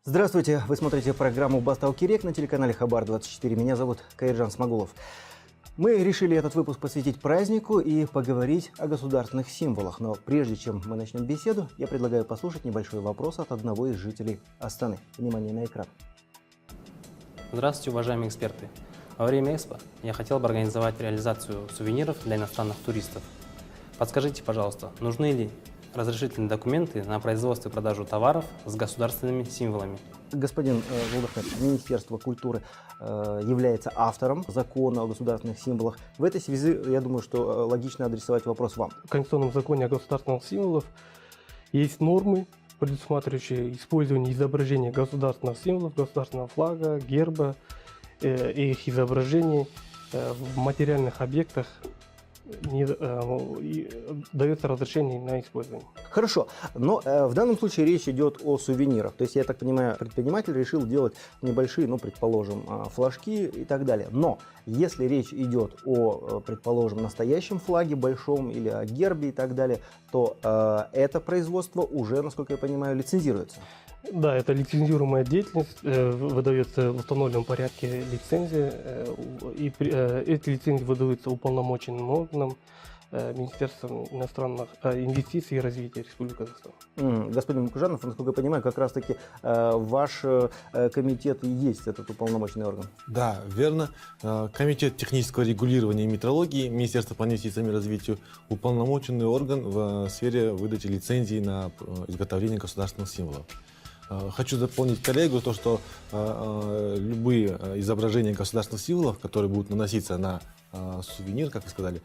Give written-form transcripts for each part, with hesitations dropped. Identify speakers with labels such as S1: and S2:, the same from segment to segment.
S1: Здравствуйте, вы смотрите программу «Бастау-Кирек» на телеканале Хабар-24. Меня зовут Каиржан Смагулов. Мы решили этот выпуск посвятить празднику и поговорить о государственных символах. Но прежде чем мы начнем беседу, я предлагаю послушать небольшой вопрос от одного из жителей Астаны. Внимание на экран.
S2: Здравствуйте, уважаемые эксперты. Во время Экспо я хотел бы организовать реализацию сувениров для иностранных туристов. Подскажите, пожалуйста, нужны ли разрешительные документы на производство и продажу товаров с государственными символами?
S1: Господин Вулдахмет, Министерство культуры является автором закона о государственных символах. В этой связи, я думаю, что логично адресовать вопрос вам.
S3: В Конституционном законе о государственных символах есть нормы, предусматривающие использование изображения государственных символов, государственного флага, герба и их изображений в материальных объектах. Дается разрешение на использование.
S1: Хорошо, но в данном случае речь идет о сувенирах. То есть, я так понимаю, предприниматель решил делать небольшие, предположим, флажки и так далее. Но если речь идет о, предположим, настоящем флаге большом или о гербе и так далее, то это производство уже, насколько я понимаю, лицензируется.
S3: Да, это лицензируемая деятельность, выдается в установленном порядке лицензия, и эти лицензии выдаются уполномоченным органом Министерством иностранных инвестиций и развития Республики Казахстан.
S1: Господин Мукужанов, насколько я понимаю, как раз-таки ваш комитет и есть этот уполномоченный орган.
S4: Да, верно. Комитет технического регулирования и метрологии Министерства по инвестициям и развитию уполномоченный орган в сфере выдачи лицензий на изготовление государственных символов. Хочу дополнить коллегу, то, что любые изображения государственных символов, которые будут наноситься на сувенир, как вы сказали,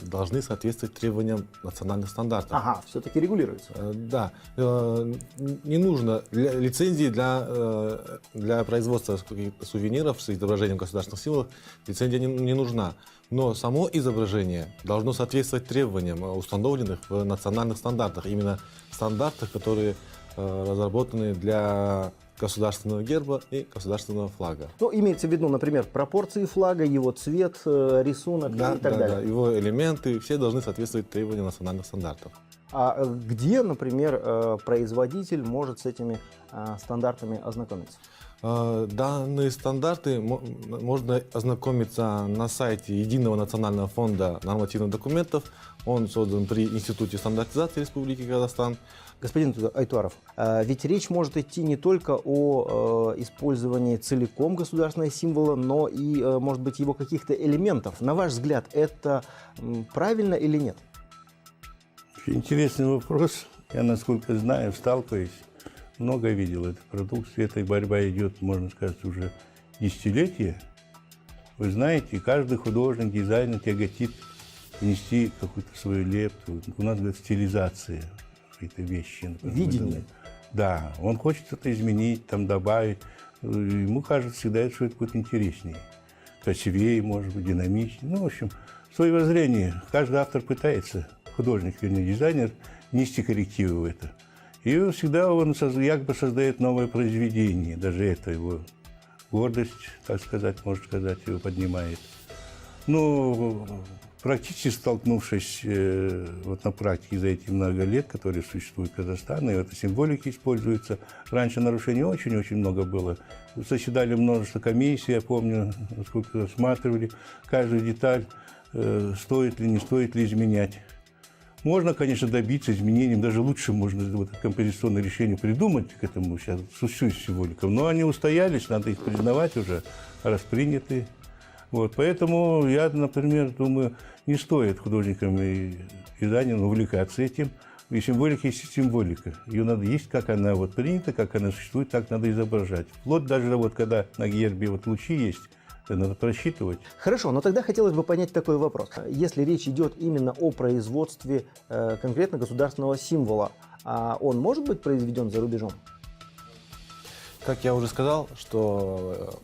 S4: должны соответствовать требованиям национальных стандартов.
S1: Ага, все-таки регулируется.
S4: Да. Не нужно лицензии для производства сувениров с изображением государственных символов. Лицензия не нужна. Но само изображение должно соответствовать требованиям, установленных в национальных стандартах. Именно стандартах, которые разработаны для государственного герба и государственного флага.
S1: Имеется в виду, например, пропорции флага, его цвет, рисунок и так далее.
S4: Да, его элементы, все должны соответствовать требованиям национальных стандартов.
S1: А где, например, производитель может с этими стандартами ознакомиться?
S4: Данные стандарты можно ознакомиться на сайте Единого национального фонда нормативных документов. Он создан при Институте стандартизации Республики Казахстан.
S1: Господин Айтуаров, ведь речь может идти не только о использовании целиком государственного символа, но и, может быть, его каких-то элементов. На ваш взгляд, это правильно или нет?
S5: Интересный вопрос. Я, насколько знаю, сталкиваюсь, много видел этой продукции. Эта борьба идет, можно сказать, уже десятилетия. Вы знаете, каждый художник, дизайнер тяготит внести какую-то свою лепту. У нас говорят стилизация какие-то вещи. Например,
S1: видение.
S5: Да, он хочет что-то изменить, там добавить. Ему кажется всегда, что это будет интереснее. Красивее, может быть, динамичнее. В общем, свое воззрение. Каждый автор пытается, художник, вернее, дизайнер, нести коррективы в это. И всегда он якобы создает новое произведение. Даже это его гордость, так сказать, можно сказать, его поднимает. Практически столкнувшись на практике за эти много лет, которые существуют в Казахстане, и эта символика используется. Раньше нарушений очень-очень много было. Заседали множество комиссий, я помню, насколько рассматривали каждую деталь, стоит ли, не стоит ли изменять. Можно, конечно, добиться изменений, даже лучше можно композиционное решение придумать к этому сейчас существующим символикам, но они устоялись, надо их признавать уже, расприняты. Поэтому я, например, думаю, не стоит художникам и дизайнерам увлекаться этим. И символика есть символика. Ее надо есть, как она принята, как она существует, так надо изображать. Вплоть даже когда на гербе лучи есть, это надо просчитывать.
S1: Хорошо, но тогда хотелось бы понять такой вопрос. Если речь идет именно о производстве конкретно государственного символа, он может быть произведен за рубежом?
S4: Как я уже сказал, что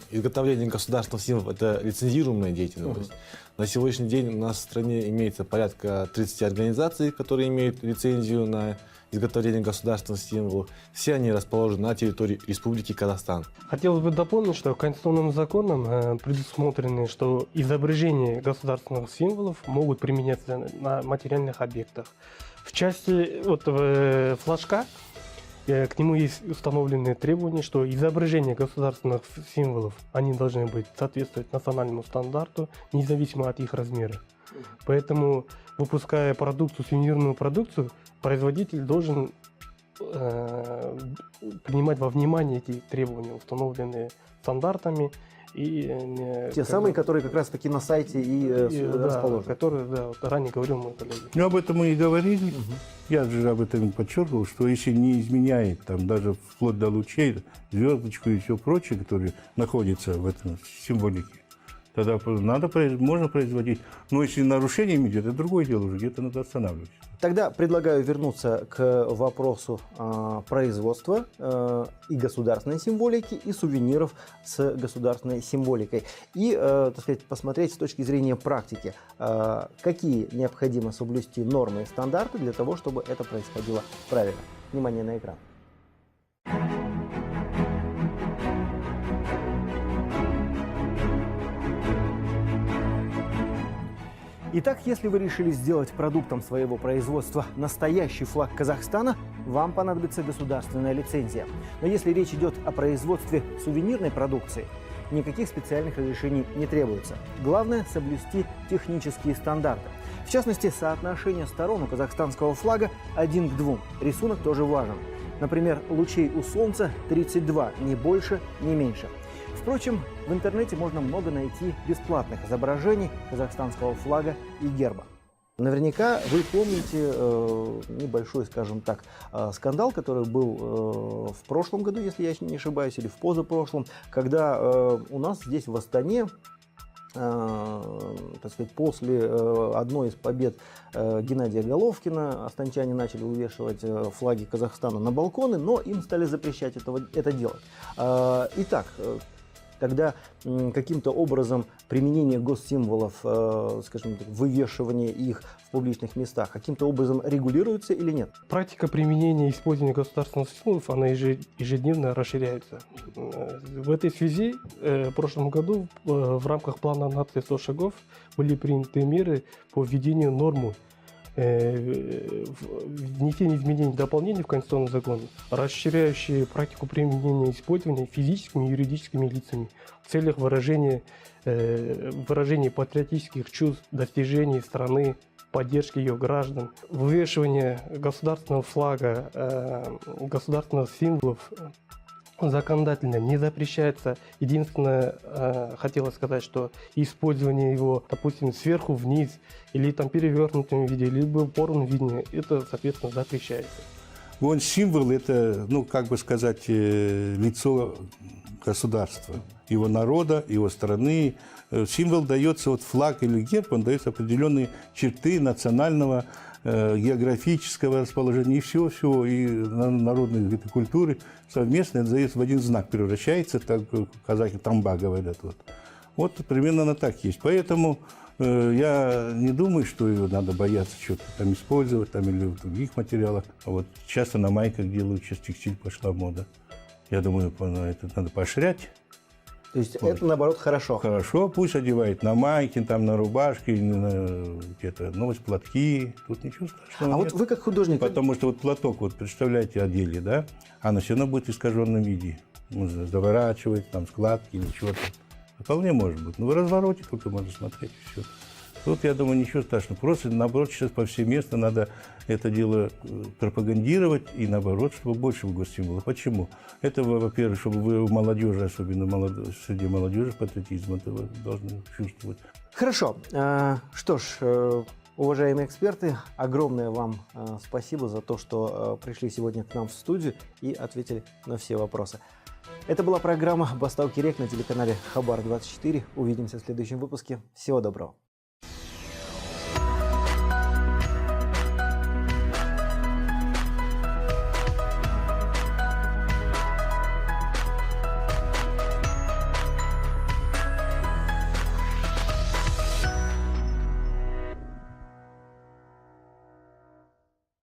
S4: изготовление государственных символов – это лицензируемая деятельность. На сегодняшний день у нас в стране имеется порядка 30 организаций, которые имеют лицензию на изготовления государственных символов. Все они расположены на территории Республики Казахстан.
S3: Хотелось бы дополнить, что Конституционным законом предусмотрены, что изображения государственных символов могут применяться на материальных объектах. В части флажка К нему есть установленные требования, что изображения государственных символов, они должны быть соответствовать национальному стандарту, независимо от их размера. Поэтому, выпуская продукцию, сувенирную продукцию, производитель должен принимать во внимание эти требования, установленные стандартами. И,
S1: Те самые, которые как раз таки на сайте и расположены.
S3: Да, которые, да, вот ранее говорил мой коллега.
S5: Ну, об этом мы и говорили. Я же об этом и подчеркивал, что если не изменяет, там, даже вплоть до лучей, звездочку и все прочее, которые находятся в этом символике, тогда можно производить. Но если нарушением идет, это другое дело уже, где-то надо останавливать.
S1: Тогда предлагаю вернуться к вопросу производства и государственной символики, и сувениров с государственной символикой. И, так сказать, посмотреть с точки зрения практики, какие необходимо соблюсти нормы и стандарты для того, чтобы это происходило правильно. Внимание на экран. Итак, если вы решили сделать продуктом своего производства настоящий флаг Казахстана, вам понадобится государственная лицензия. Но если речь идет о производстве сувенирной продукции, никаких специальных разрешений не требуется. Главное – соблюсти технические стандарты. В частности, соотношение сторон у казахстанского флага 1 к 2. Рисунок тоже важен. Например, лучей у Солнца 32, ни больше, ни меньше. Впрочем, в интернете можно много найти бесплатных изображений казахстанского флага и герба. Наверняка вы помните небольшой, скажем так, скандал, который был в прошлом году, если я не ошибаюсь, или в позапрошлом, когда у нас здесь в Астане, так сказать, после одной из побед Геннадия Головкина астанчане начали увешивать флаги Казахстана на балконы, но им стали запрещать это делать. Итак, когда каким-то образом применение госсимволов, скажем так, вывешивание их в публичных местах, каким-то образом регулируется или нет?
S3: Практика применения и использования государственных символов, она ежедневно расширяется. В этой связи в прошлом году в рамках плана нации 100 шагов были приняты меры по введению нормы внесение изменений и дополнений в Конституционный закон, расширяющие практику применения и использования физическими и юридическими лицами в целях выражения патриотических чувств, достижений страны, поддержки ее граждан. Вывешивание государственного флага, государственных символов законодательно не запрещается. Единственное, хотелось сказать, что использование его, допустим, сверху вниз, или там перевернутом виде, либо в упорном виде, это, соответственно, запрещается.
S5: Вон символ – это, ну, как бы сказать, лицо государства, его народа, его страны. Символ дается, вот флаг или герб, он дает определенные черты национального, географического расположения и всего-всего, и народной культуры совместно это дается в один знак, превращается, так казахи тамба говорят. Вот примерно так есть. Поэтому я не думаю, что его надо бояться что-то там использовать там, или в других материалах. А вот часто на майках делают, сейчас текстиль пошла мода. Я думаю, это надо поощрять.
S1: То есть это, наоборот, хорошо?
S5: Хорошо, пусть одевает на майки, там, на рубашки, где-то носит платки. Тут ничего страшного
S1: нет.
S5: Вот
S1: вы как художник...
S5: Потому что вот платок, вот представляете, одели, да? Оно все равно будет в искаженном виде. Можно заворачивать, там, складки или чего-то. Вполне может быть. Но в развороте только можно смотреть, и все. Тут, я думаю, ничего страшного. Просто, наоборот, сейчас повсеместно надо это дело пропагандировать и, наоборот, чтобы больше госсимволов. Почему? Это, во-первых, чтобы вы у молодежи, особенно среди молодежи, патриотизм это вы должны чувствовать.
S1: Хорошо. Что ж, уважаемые эксперты, огромное вам спасибо за то, что пришли сегодня к нам в студию и ответили на все вопросы. Это была программа «Бастау Керек» на телеканале Хабар 24. Увидимся в следующем выпуске. Всего доброго.